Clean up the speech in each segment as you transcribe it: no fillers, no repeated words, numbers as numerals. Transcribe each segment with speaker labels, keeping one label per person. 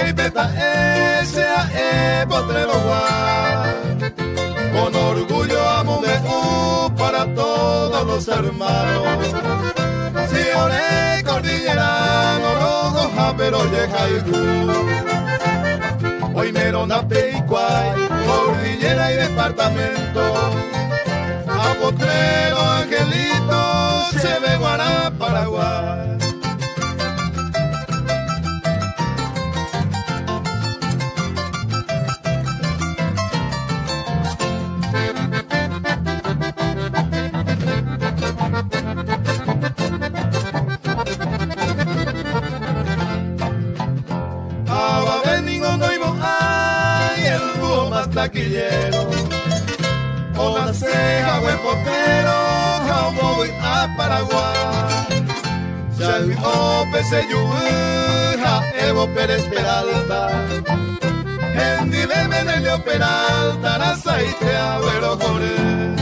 Speaker 1: jipeta S.A.E. Potrero Guay. Con orgullo amo de para todos los hermanos. Si oré cordillera, no rojo, pero llega y hoy Nerona, Peicuay, cordillera y departamento. A Potrero, Angelito, se ve Guará, Paraguay. Taquillero, una ceja, buen potero, como voy a Paraguay. Ya vi pese yuja, Evo Pérez Peralta, en dileme Nelio Peralta, Nazaite, Agüero Joré,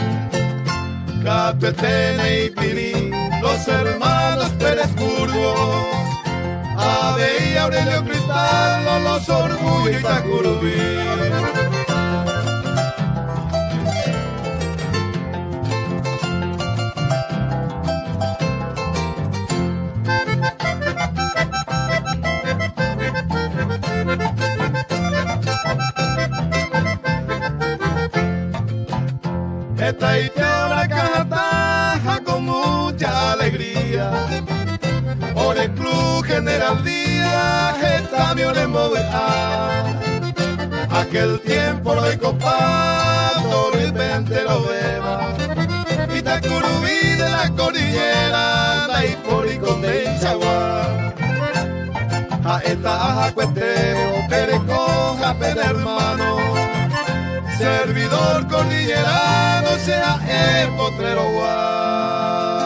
Speaker 1: Capetene y Piní, los hermanos Pérez Burgos, Ave y Aurelio Cristal, los Orgullo y Tacurubí. Esta y ahora cataja con mucha alegría. Por el Club General Díaz, esta mi a aquel tiempo lo he copado, realmente lo beba. Y Tacurubí de la cordillera, la Ipori con Menchagua. A esta aja cueteo, perecoja, pede hermano. Servidor cordillerano, sea el Potrero Guay.